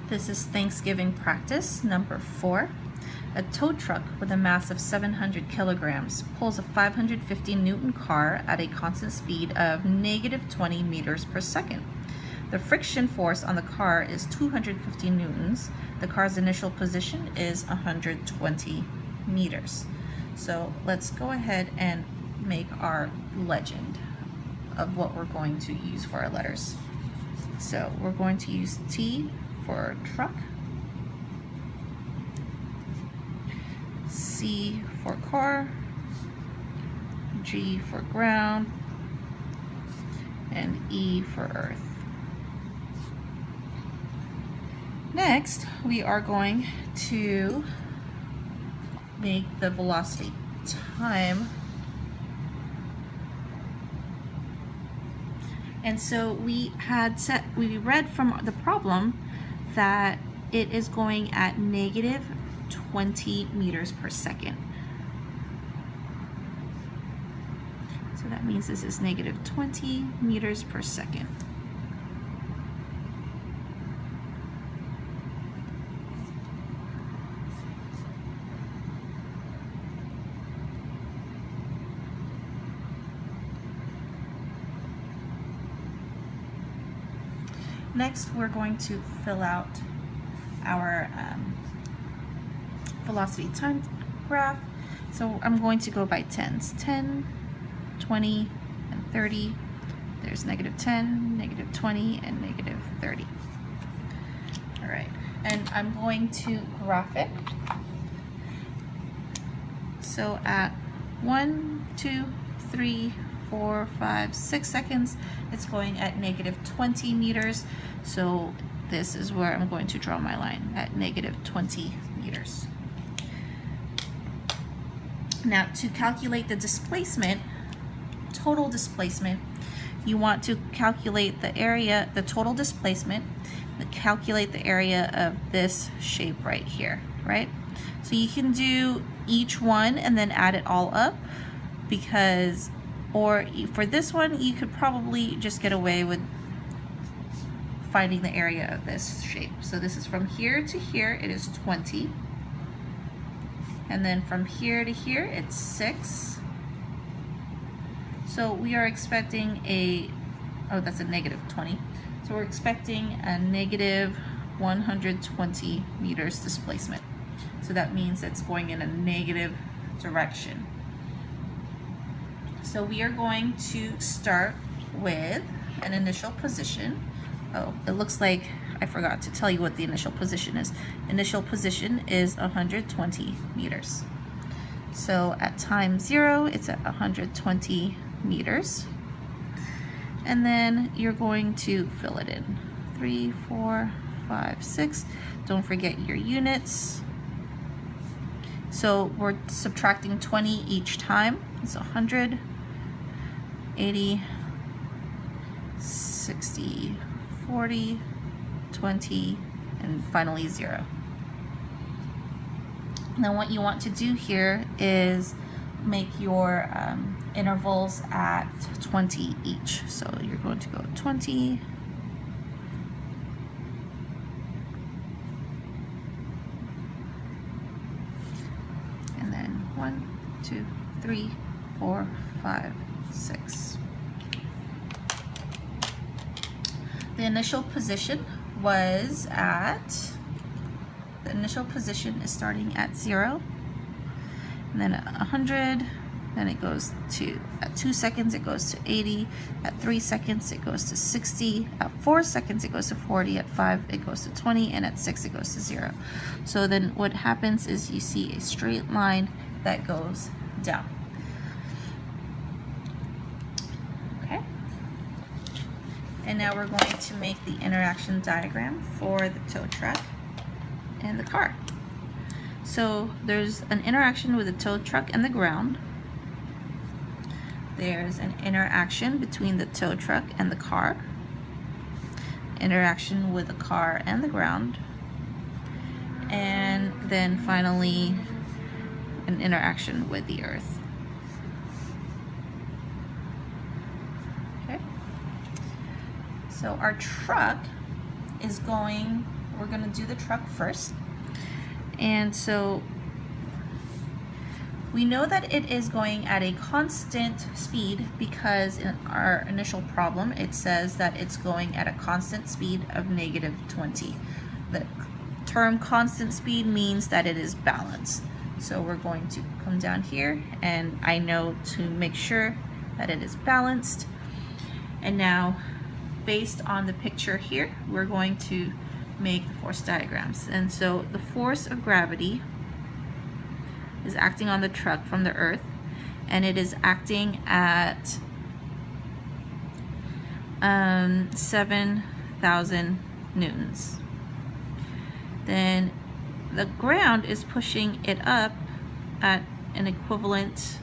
This is Thanksgiving practice number 4. A tow truck with a mass of 700 kilograms pulls a 550 Newton car at a constant speed of -20 meters per second. The friction force on the car is 250 newtons. The car's initial position is 120 meters. So let's go ahead and make our legend of what we're going to use for our letters. So we're going to use T for truck, C for car, G for ground, and E for earth. Next, we are going to make the velocity time. And so we read from the problem that it is going at -20 meters per second. So that means this is -20 meters per second. Next, we're going to fill out our velocity time graph. So I'm going to go by tens. 10, 20, and 30. There's -10, -20, and -30. All right, and I'm going to graph it. So at 1, 2, 3, 4, 5, 6 seconds, it's going at -20 meters. So this is where I'm going to draw my line, at -20 meters. Now, to calculate the displacement, total displacement, you want to calculate the area, the total displacement, calculate the area of this shape right here, right? So you can do each one and then add it all up, because, or for this one, you could probably just get away with finding the area of this shape. So this is from here to here, it is 20. And then from here to here, it's 6. So we are expecting oh, that's a -20. So we're expecting a -120 meters displacement. So that means it's going in a negative direction. So we are going to start with an initial position. Oh, it looks like I forgot to tell you what the initial position is. Initial position is 120 meters. So at time 0, it's at 120 meters. And then you're going to fill it in. 3, 4, 5, 6. Don't forget your units. So we're subtracting 20 each time. It's 100, 80, 60, 40, 20, and finally 0. Now what you want to do here is make your intervals at 20 each. So you're going to go 20, and then 1, 2, 3, 4, 5, 6. The initial position was at, the initial position is starting at 0, and then at 100, then it goes to, at 2 seconds it goes to 80, at 3 seconds it goes to 60, at 4 seconds it goes to 40, at 5 it goes to 20, and at 6 it goes to 0. So then what happens is you see a straight line that goes down. And now we're going to make the interaction diagram for the tow truck and the car. So there's an interaction with the tow truck and the ground. There's an interaction between the tow truck and the car. Interaction with the car and the ground. And then finally, an interaction with the earth. So our truck is going we're going to do the truck first. And so we know that it is going at a constant speed because in our initial problem it says that it's going at a constant speed of -20. The term constant speed means that it is balanced. So we're going to come down here, and I know to make sure that it is balanced. And now, based on the picture here, we're going to make the force diagrams. And so the force of gravity is acting on the truck from the earth, and it is acting at 7,000 newtons. Then the ground is pushing it up at an equivalent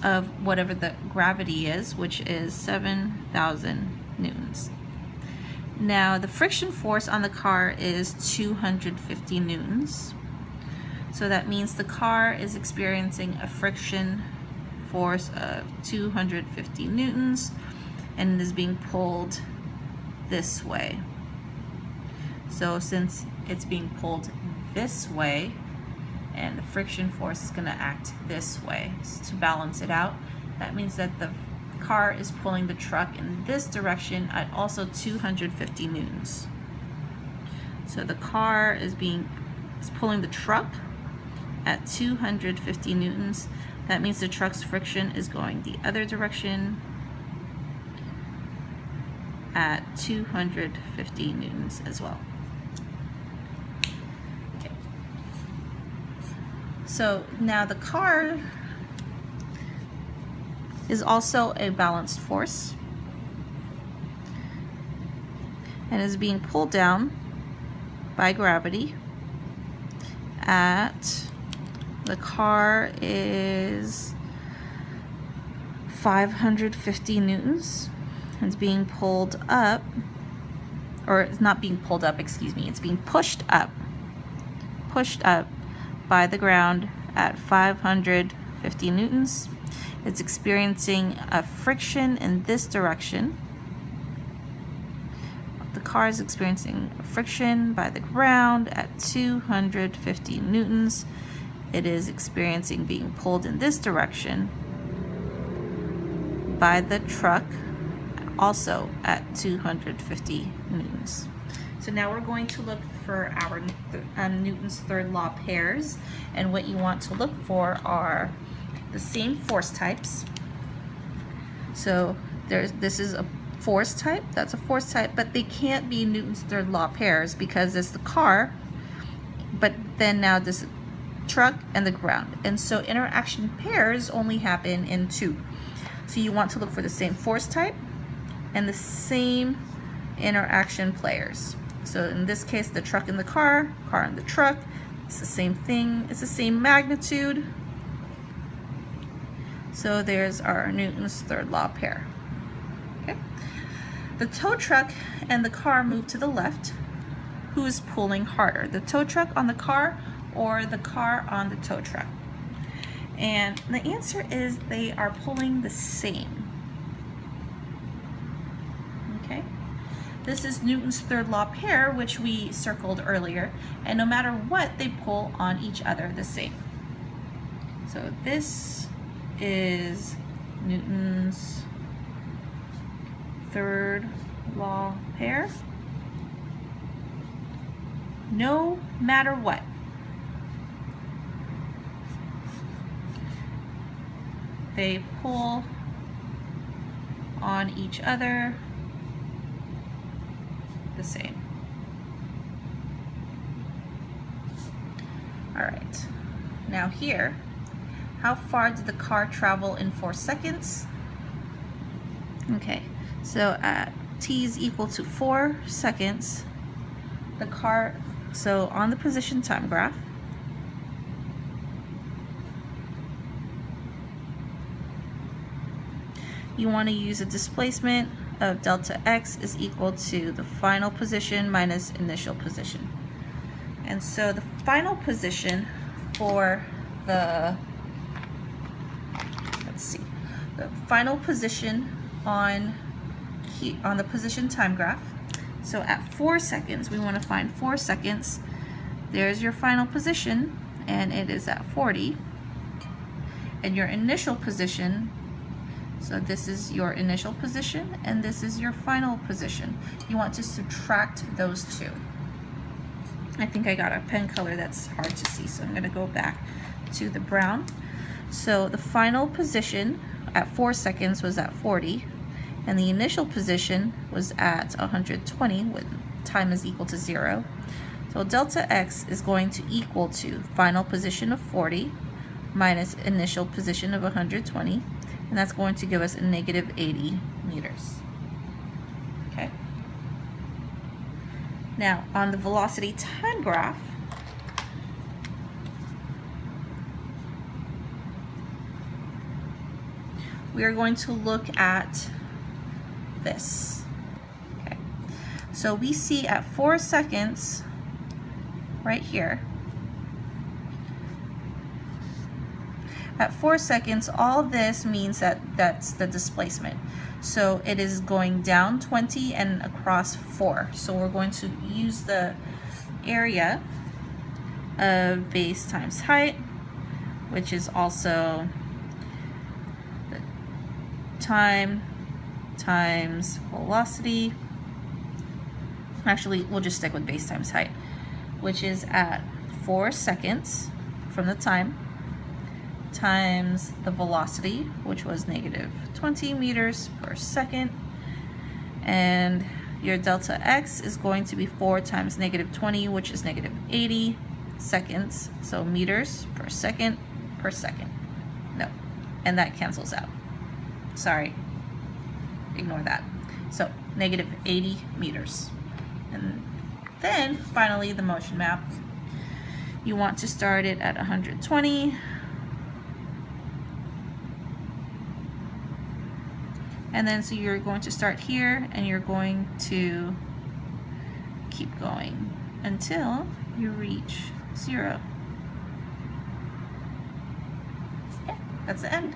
of whatever the gravity is, which is 7,000 newtons. Now the friction force on the car is 250 newtons. So that means the car is experiencing a friction force of 250 newtons and is being pulled this way. So since it's being pulled this way and the friction force is going to act this way to balance it out, that means that the car is pulling the truck in this direction at also 250 newtons. So the car is pulling the truck at 250 newtons. That means the truck's friction is going the other direction at 250 newtons as well. Okay. So now the car is also a balanced force and is being pulled down by gravity at, the car is 550 newtons. It's being pulled up, or it's not being pulled up, excuse me, it's being pushed up by the ground at 550 newtons. It's experiencing a friction in this direction. The car is experiencing a friction by the ground at 250 newtons. It is experiencing being pulled in this direction by the truck, also at 250 newtons. So now we're going to look for our Newton's third law pairs, and what you want to look for are the same force types. So this is a force type, that's a force type, but they can't be Newton's third law pairs because it's the car, but then now this truck and the ground. And so interaction pairs only happen in two. So you want to look for the same force type and the same interaction pairs. So in this case, the truck and the car and the truck, it's the same thing, it's the same magnitude. So there's our Newton's third law pair. Okay. The tow truck and the car move to the left. Who is pulling harder, the tow truck on the car or the car on the tow truck? And the answer is they are pulling the same. Okay. This is Newton's third law pair, which we circled earlier, and no matter what, they pull on each other the same. So this is Newton's third law pair. No matter what. They pull on each other the same. All right, now here, how far did the car travel in 4 seconds? Okay, so at t is equal to 4 seconds, the car, so on the position time graph, you want to use a displacement of delta x is equal to the final position minus initial position. And so the final position for the, the final position on the position time graph So at 4 seconds, we want to find 4 seconds. There's your final position, and it is at 40. And your initial position, so this is your initial position, and this is your final position. You want to subtract those two. I think I got a pen color that's hard to see, so I'm going to go back to the brown. So the final position at 4 seconds was at 40, and the initial position was at 120 when time is equal to 0. So delta x is going to equal to final position of 40 minus initial position of 120, and that's going to give us a negative 80 meters. Okay. Now on the velocity time graph, we are going to look at this. Okay. So we see at 4 seconds right here, at 4 seconds, all this means that that's the displacement. So it is going down 20 and across 4. So we're going to use the area of base times height, which is also the time times velocity. Actually, we'll just stick with base times height, which is at 4 seconds from the time, times the velocity, which was negative 20 meters per second, and your delta x is going to be 4 times negative 20, which is negative 80 seconds, so meters per second. No, and that cancels out. Sorry, ignore that. So negative 80 meters. And then finally the motion map. You want to start it at 120. And then so you're going to start here and you're going to keep going until you reach 0. Okay, that's the end.